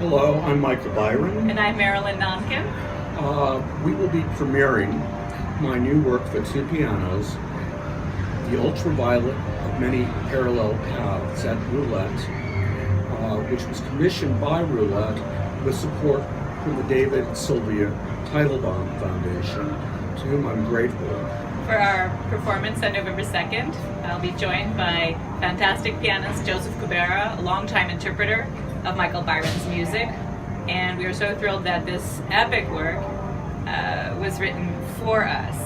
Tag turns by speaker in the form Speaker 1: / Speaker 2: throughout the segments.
Speaker 1: Hello, I'm Michael Byron.
Speaker 2: And I'm Marilyn Nonken.
Speaker 1: We will be premiering my new work for two pianos, The Ultraviolet of Many Parallel Paths at Roulette, which was commissioned by Roulette with support from the David Sylvia Teitelbaum Foundation, to whom I'm grateful.
Speaker 2: For our performance on November 2nd, I'll be joined by fantastic pianist Joseph Kubera, a longtime interpreter of Michael Byron's music. And we are so thrilled that this epic work was written for us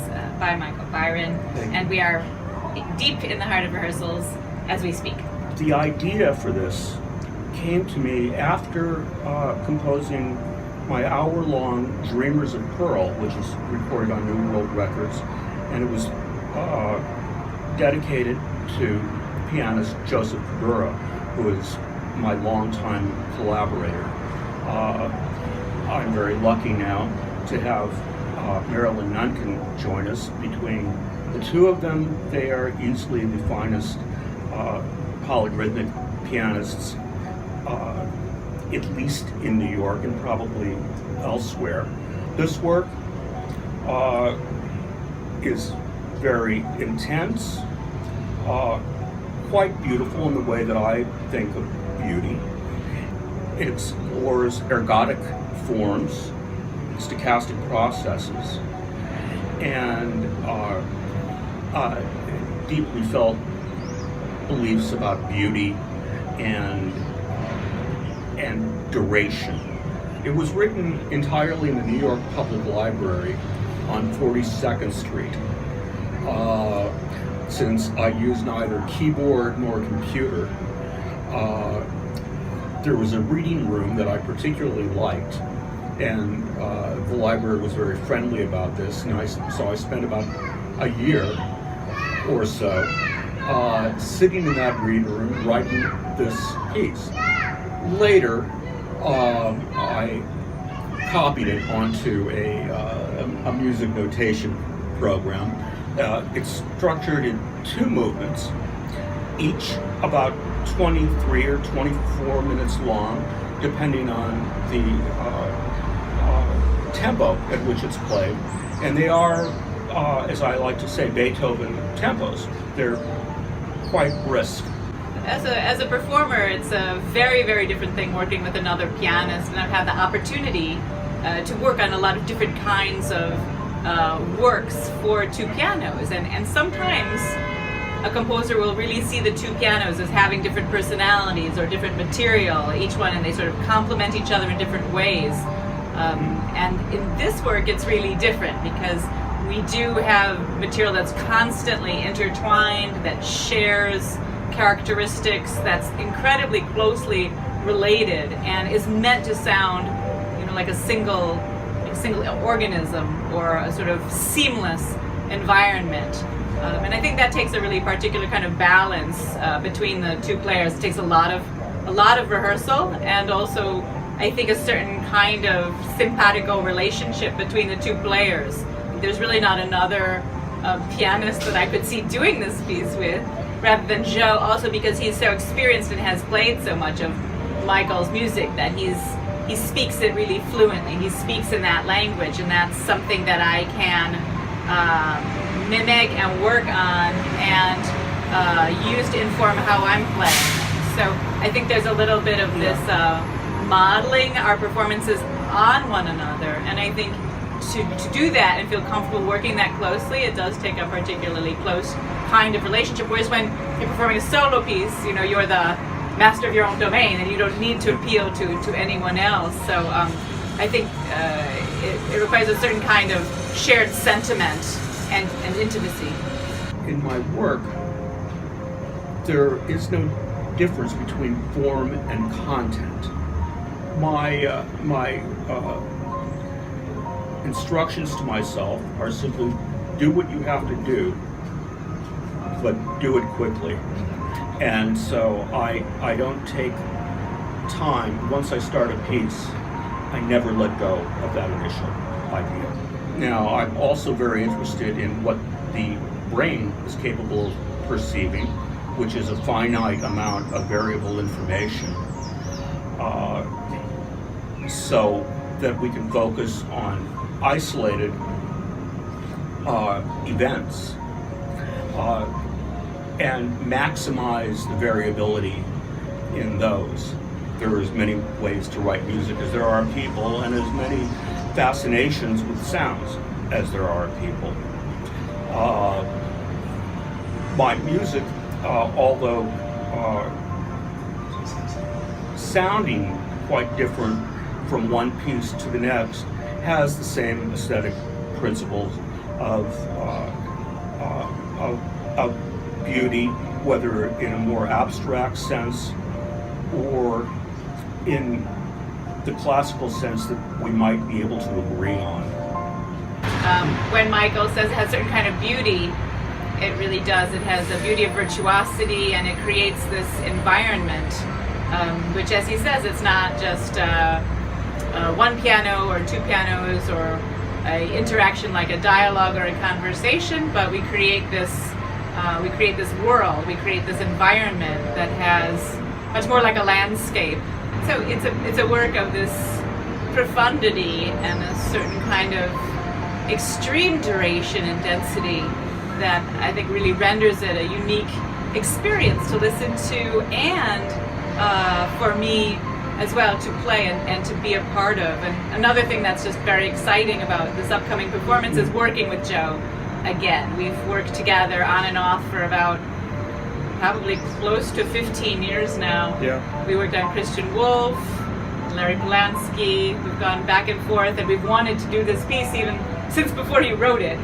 Speaker 2: by Michael Byron. And we are deep in the heart of rehearsals as we speak.
Speaker 1: The idea for this came to me after composing my hour-long Dreamers of Pearl, which is recorded on New World Records, and it was dedicated to pianist Joseph Kubera, who is my longtime collaborator. I'm very lucky now to have Marilyn Nonken join us. Between the two of them, they are easily the finest polyrhythmic pianists, at least in New York and probably elsewhere. This work is very intense, quite beautiful in the way that I think of beauty. It explores ergodic forms, stochastic processes, and deeply felt beliefs about beauty and duration. It was written entirely in the New York Public Library on 42nd Street. Since I use neither keyboard nor computer, there was a reading room that I particularly liked, and the library was very friendly about this, and so I spent about a year or so sitting in that reading room writing this piece. Later, I copied it onto a music notation program. It's structured in two movements, each about 23 or 24 minutes long, depending on the tempo at which it's played. And they are, as I like to say, Beethoven tempos. They're quite brisk.
Speaker 2: As a performer, it's a very, very different thing working with another pianist, and I've had the opportunity to work on a lot of different kinds of works for two pianos, and sometimes a composer will really see the two pianos as having different personalities or different material, each one, and they sort of complement each other in different ways. And in this work, it's really different because we do have material that's constantly intertwined, that shares characteristics, that's incredibly closely related, and is meant to sound, like a single organism or a sort of seamless environment. And I think that takes a really particular kind of balance between the two players. It takes a lot of rehearsal, and also I think a certain kind of simpatico relationship between the two players. There's really not another pianist that I could see doing this piece with, rather than Joe, also because he's so experienced and has played so much of Michael's music that he speaks it really fluently. He speaks in that language, and that's something that I can mimic and work on and use to inform how I'm playing. So I think there's a little bit of this modeling our performances on one another, and I think to do that and feel comfortable working that closely, it does take a particularly close kind of relationship. Whereas when you're performing a solo piece, you're the master of your own domain, and you don't need to appeal to anyone else. So I think it requires a certain kind of shared sentiment and intimacy.
Speaker 1: In my work, there is no difference between form and content. My instructions to myself are simply do what you have to do, but do it quickly. And so I don't take time. Once I start a piece, I never let go of that initial idea. Now, I'm also very interested in what the brain is capable of perceiving, which is a finite amount of variable information. so that we can focus on isolated events and maximize the variability in those. There are as many ways to write music as there are people, and as many fascinations with sounds as there are people. My music, although sounding quite different from one piece to the next, has the same aesthetic principles of beauty, whether in a more abstract sense or in the classical sense that we might be able to agree on.
Speaker 2: When Michael says it has a certain kind of beauty, it really does. It has a beauty of virtuosity, and it creates this environment, which, as he says, it's not just one piano or two pianos or an interaction like a dialogue or a conversation, but we create this world, we create this environment that has much more like a landscape. So it's a work of this profundity and a certain kind of extreme duration and density that I think really renders it a unique experience to listen to, and for me as well to play and to be a part of. And another thing that's just very exciting about this upcoming performance is working with Joe again. We've worked together on and off for about probably close to 15 years now.
Speaker 1: Yeah.
Speaker 2: We worked on Christian Wolff, Larry Polanski. We've gone back and forth, and we've wanted to do this piece even since before he wrote it.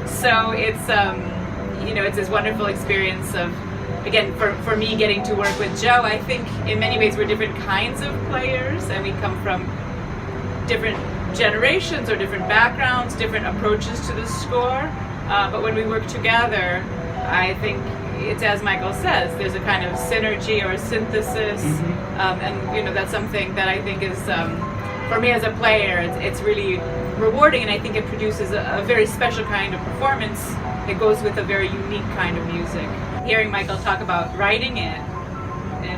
Speaker 2: So it's it's this wonderful experience of, again, for me getting to work with Joe. I think in many ways we're different kinds of players, and we come from different generations or different backgrounds, different approaches to the score. But when we work together, I think it's, as Michael says, there's a kind of synergy or synthesis, and that's something that I think is, for me as a player, it's really rewarding, and I think it produces a very special kind of performance that goes with a very unique kind of music. Hearing Michael talk about writing it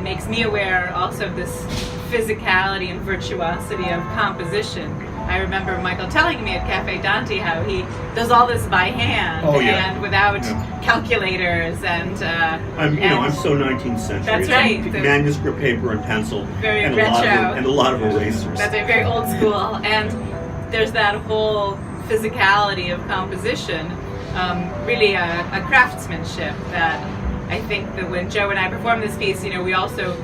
Speaker 2: makes me aware also of this physicality and virtuosity of composition. I remember Michael telling me at Cafe Dante how he does all this by hand and without calculators and
Speaker 1: I'm so 19th century.
Speaker 2: That's right.
Speaker 1: Manuscript paper and pencil,
Speaker 2: very
Speaker 1: and
Speaker 2: retro,
Speaker 1: a lot of erasers.
Speaker 2: That's very old school, and there's that whole physicality of composition, really a craftsmanship that I think that when Joe and I perform this piece, we also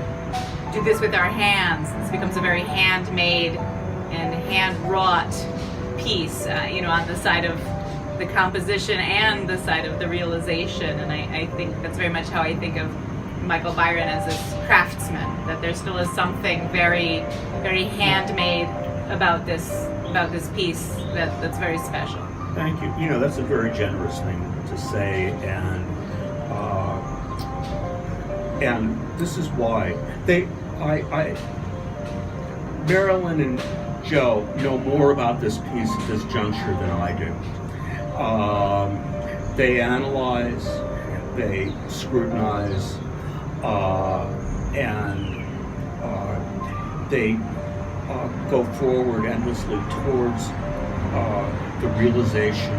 Speaker 2: do this with our hands. This becomes a very handmade and hand-wrought piece, on the side of the composition and the side of the realization. And I think that's very much how I think of Michael Byron as a craftsman, that there still is something very, very handmade about this piece that's very special.
Speaker 1: Thank you. That's a very generous thing to say, and this is why Marilyn and Joe know more about this piece at this juncture than I do. They analyze, they scrutinize, and they go forward endlessly towards the realization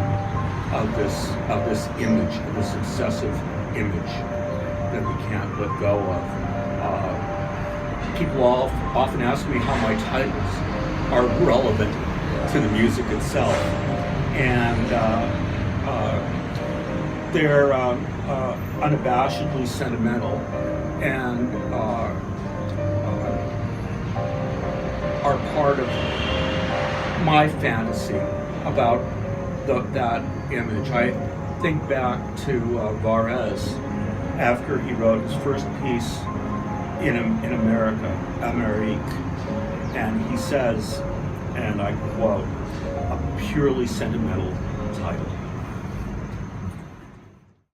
Speaker 1: of this image, of this obsessive image that we can't let go of. People often ask me how my titles are relevant to the music itself, and they're unabashedly sentimental and are part of my fantasy about that image. I think back to Varese after he wrote his first piece in America, Amérique, and he says, and I quote, "a purely sentimental title."